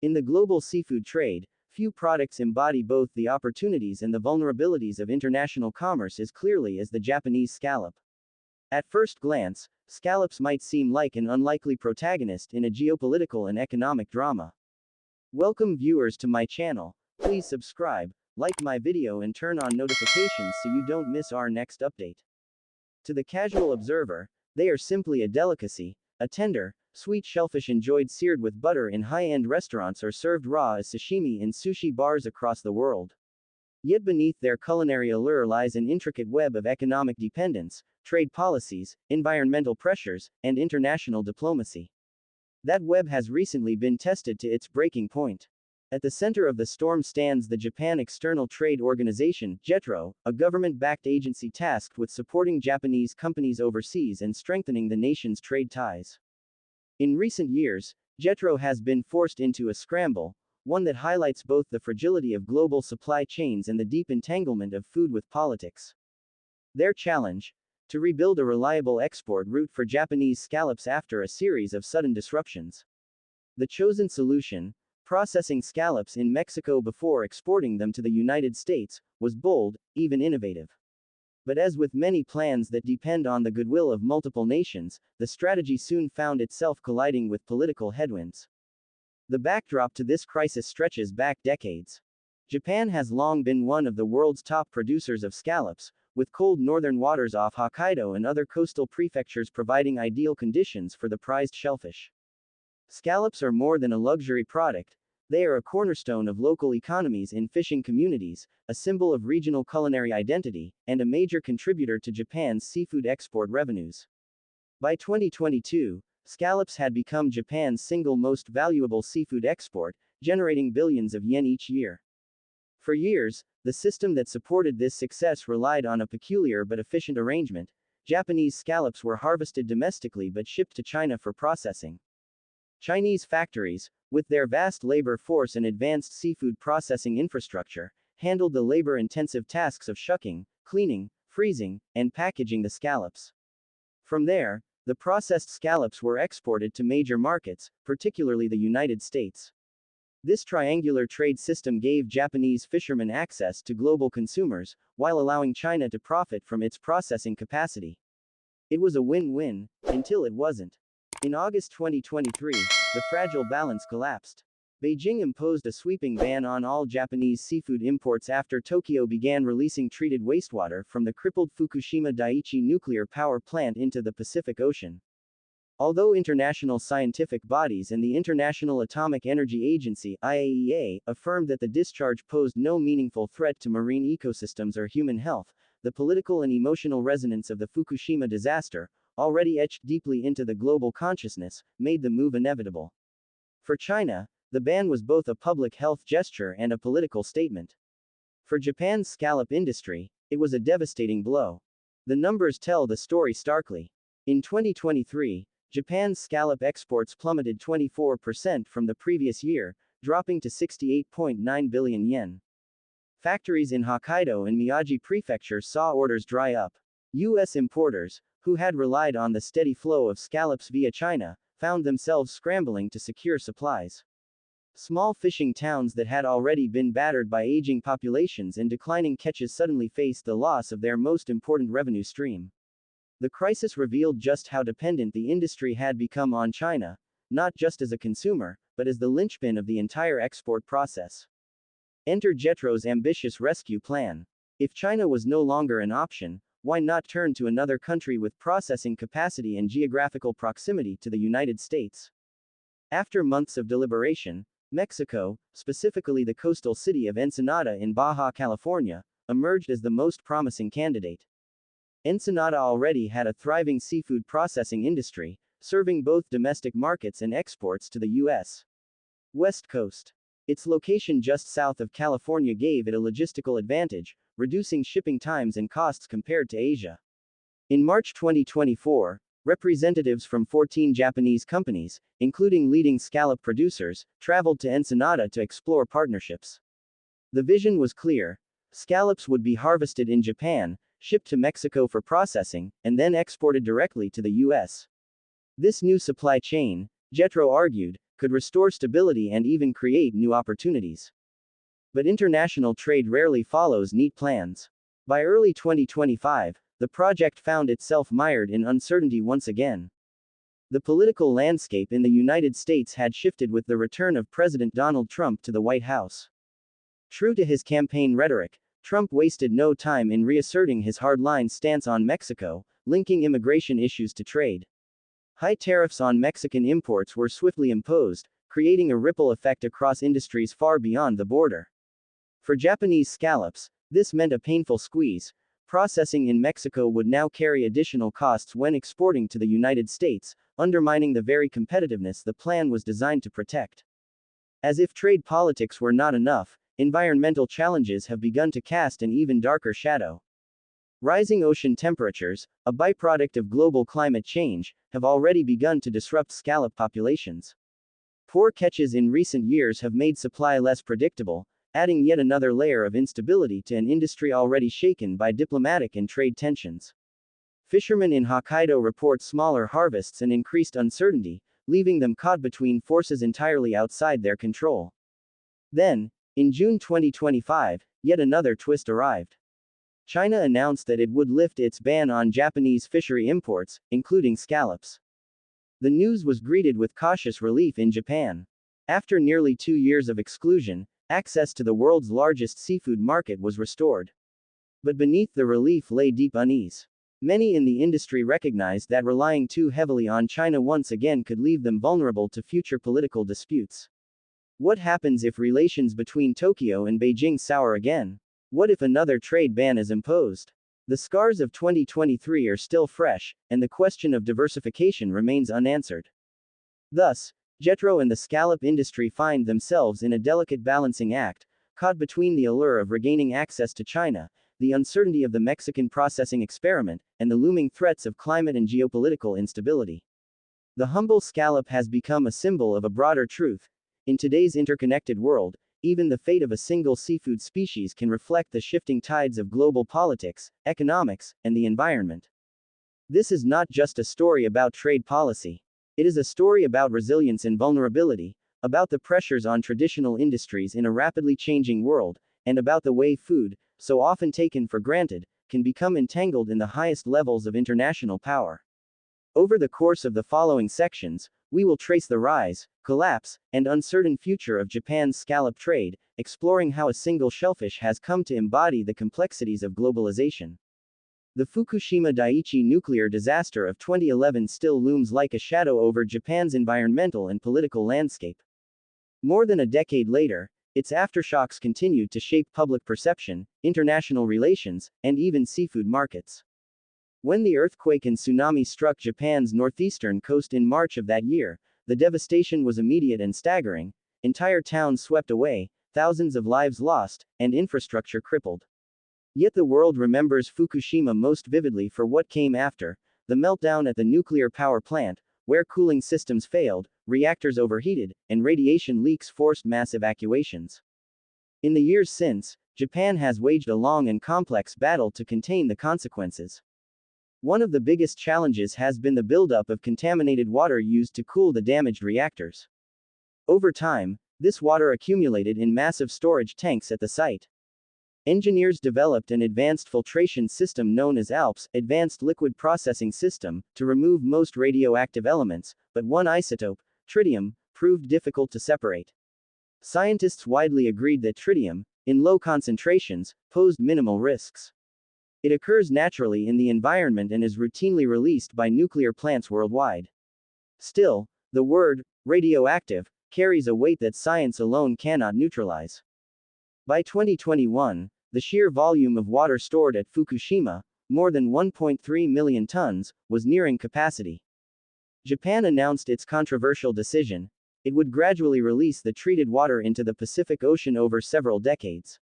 In the global seafood trade, few products embody both the opportunities and the vulnerabilities of international commerce as clearly as the Japanese scallop. At first glance, scallops might seem like an unlikely protagonist in a geopolitical and economic drama. Welcome viewers to my channel. Please subscribe, like my video and turn on notifications so you don't miss our next update. To the casual observer, they are simply a delicacy, a tender, sweet shellfish enjoyed seared with butter in high-end restaurants or served raw as sashimi in sushi bars across the world. Yet beneath their culinary allure lies an intricate web of economic dependence, trade policies, environmental pressures, and international diplomacy. That web has recently been tested to its breaking point. At the center of the storm stands the Japan External Trade Organization, JETRO, a government-backed agency tasked with supporting Japanese companies overseas and strengthening the nation's trade ties. In recent years, JETRO has been forced into a scramble, one that highlights both the fragility of global supply chains and the deep entanglement of food with politics. Their challenge? To rebuild a reliable export route for Japanese scallops after a series of sudden disruptions. The chosen solution, processing scallops in Mexico before exporting them to the United States, was bold, even innovative. But as with many plans that depend on the goodwill of multiple nations, the strategy soon found itself colliding with political headwinds. The backdrop to this crisis stretches back decades. Japan has long been one of the world's top producers of scallops, with cold northern waters off Hokkaido and other coastal prefectures providing ideal conditions for the prized shellfish. Scallops are more than a luxury product. They are a cornerstone of local economies in fishing communities, a symbol of regional culinary identity, and a major contributor to Japan's seafood export revenues. By 2022, scallops had become Japan's single most valuable seafood export, generating billions of yen each year. For years, the system that supported this success relied on a peculiar but efficient arrangement. Japanese scallops were harvested domestically but shipped to China for processing. Chinese factories, with their vast labor force and advanced seafood processing infrastructure, handled the labor-intensive tasks of shucking, cleaning, freezing, and packaging the scallops. From there, the processed scallops were exported to major markets, particularly the United States. This triangular trade system gave Japanese fishermen access to global consumers, while allowing China to profit from its processing capacity. It was a win-win, until it wasn't. In August 2023, the fragile balance collapsed. Beijing imposed a sweeping ban on all Japanese seafood imports after Tokyo began releasing treated wastewater from the crippled Fukushima Daiichi nuclear power plant into the Pacific Ocean. Although international scientific bodies and the International Atomic Energy Agency (IAEA) affirmed that the discharge posed no meaningful threat to marine ecosystems or human health, the political and emotional resonance of the Fukushima disaster, already etched deeply into the global consciousness, made the move inevitable. For China, the ban was both a public health gesture and a political statement. For Japan's scallop industry, it was a devastating blow. The numbers tell the story starkly. In 2023, Japan's scallop exports plummeted 24% from the previous year, dropping to 68.9 billion yen. Factories in Hokkaido and Miyagi prefectures saw orders dry up. U.S. importers, who had relied on the steady flow of scallops via China, found themselves scrambling to secure supplies. Small fishing towns that had already been battered by aging populations and declining catches suddenly faced the loss of their most important revenue stream. The crisis revealed just how dependent the industry had become on China, not just as a consumer, but as the linchpin of the entire export process. Enter JETRO's ambitious rescue plan. If China was no longer an option, why not turn to another country with processing capacity and geographical proximity to the United States? After months of deliberation, Mexico, specifically the coastal city of Ensenada in Baja California, emerged as the most promising candidate. Ensenada already had a thriving seafood processing industry, serving both domestic markets and exports to the U.S. West Coast. Its location just south of California gave it a logistical advantage, reducing shipping times and costs compared to Asia. In March 2024, representatives from 14 Japanese companies, including leading scallop producers, traveled to Ensenada to explore partnerships. The vision was clear. Scallops would be harvested in Japan, shipped to Mexico for processing, and then exported directly to the U.S. This new supply chain, JETRO argued, could restore stability and even create new opportunities. But international trade rarely follows neat plans. By early 2025, the project found itself mired in uncertainty once again. The political landscape in the United States had shifted with the return of President Donald Trump to the White House. True to his campaign rhetoric, Trump wasted no time in reasserting his hardline stance on Mexico, linking immigration issues to trade. High tariffs on Mexican imports were swiftly imposed, creating a ripple effect across industries far beyond the border. For Japanese scallops, this meant a painful squeeze. Processing in Mexico would now carry additional costs when exporting to the United States, undermining the very competitiveness the plan was designed to protect. As if trade politics were not enough, environmental challenges have begun to cast an even darker shadow. Rising ocean temperatures, a byproduct of global climate change, have already begun to disrupt scallop populations. Poor catches in recent years have made supply less predictable, adding yet another layer of instability to an industry already shaken by diplomatic and trade tensions. Fishermen in Hokkaido report smaller harvests and increased uncertainty, leaving them caught between forces entirely outside their control. Then, in June 2025, yet another twist arrived. China announced that it would lift its ban on Japanese fishery imports, including scallops. The news was greeted with cautious relief in Japan. After nearly 2 years of exclusion, access to the world's largest seafood market was restored. But beneath the relief lay deep unease. Many in the industry recognized that relying too heavily on China once again could leave them vulnerable to future political disputes. What happens if relations between Tokyo and Beijing sour again? What if another trade ban is imposed? The scars of 2023 are still fresh, and the question of diversification remains unanswered. Thus, Jetro and the scallop industry find themselves in a delicate balancing act, caught between the allure of regaining access to China, the uncertainty of the Mexican processing experiment, and the looming threats of climate and geopolitical instability. The humble scallop has become a symbol of a broader truth. In today's interconnected world, even the fate of a single seafood species can reflect the shifting tides of global politics, economics, and the environment. This is not just a story about trade policy. It is a story about resilience and vulnerability, about the pressures on traditional industries in a rapidly changing world, and about the way food, so often taken for granted, can become entangled in the highest levels of international power. Over the course of the following sections, we will trace the rise, collapse, and uncertain future of Japan's scallop trade, exploring how a single shellfish has come to embody the complexities of globalization. The Fukushima Daiichi nuclear disaster of 2011 still looms like a shadow over Japan's environmental and political landscape. More than a decade later, its aftershocks continued to shape public perception, international relations, and even seafood markets. When the earthquake and tsunami struck Japan's northeastern coast in March of that year, the devastation was immediate and staggering. Entire towns swept away, thousands of lives lost, and infrastructure crippled. Yet the world remembers Fukushima most vividly for what came after: the meltdown at the nuclear power plant, where cooling systems failed, reactors overheated, and radiation leaks forced mass evacuations. In the years since, Japan has waged a long and complex battle to contain the consequences. One of the biggest challenges has been the buildup of contaminated water used to cool the damaged reactors. Over time, this water accumulated in massive storage tanks at the site. Engineers developed an advanced filtration system known as ALPS, Advanced Liquid Processing System, to remove most radioactive elements, but one isotope, tritium, proved difficult to separate. Scientists widely agreed that tritium, in low concentrations, posed minimal risks. It occurs naturally in the environment and is routinely released by nuclear plants worldwide. Still, the word, radioactive, carries a weight that science alone cannot neutralize. By 2021, the sheer volume of water stored at Fukushima, more than 1.3 million tons, was nearing capacity. Japan announced its controversial decision: it would gradually release the treated water into the Pacific Ocean over several decades.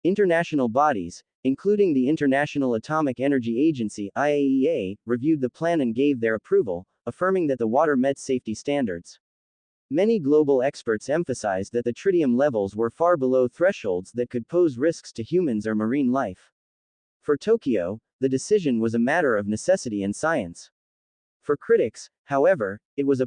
International bodies, including the International Atomic Energy Agency (IAEA), reviewed the plan and gave their approval, affirming that the water met safety standards. Many global experts emphasized that the tritium levels were far below thresholds that could pose risks to humans or marine life. For Tokyo, the decision was a matter of necessity and science. For critics, however, it was a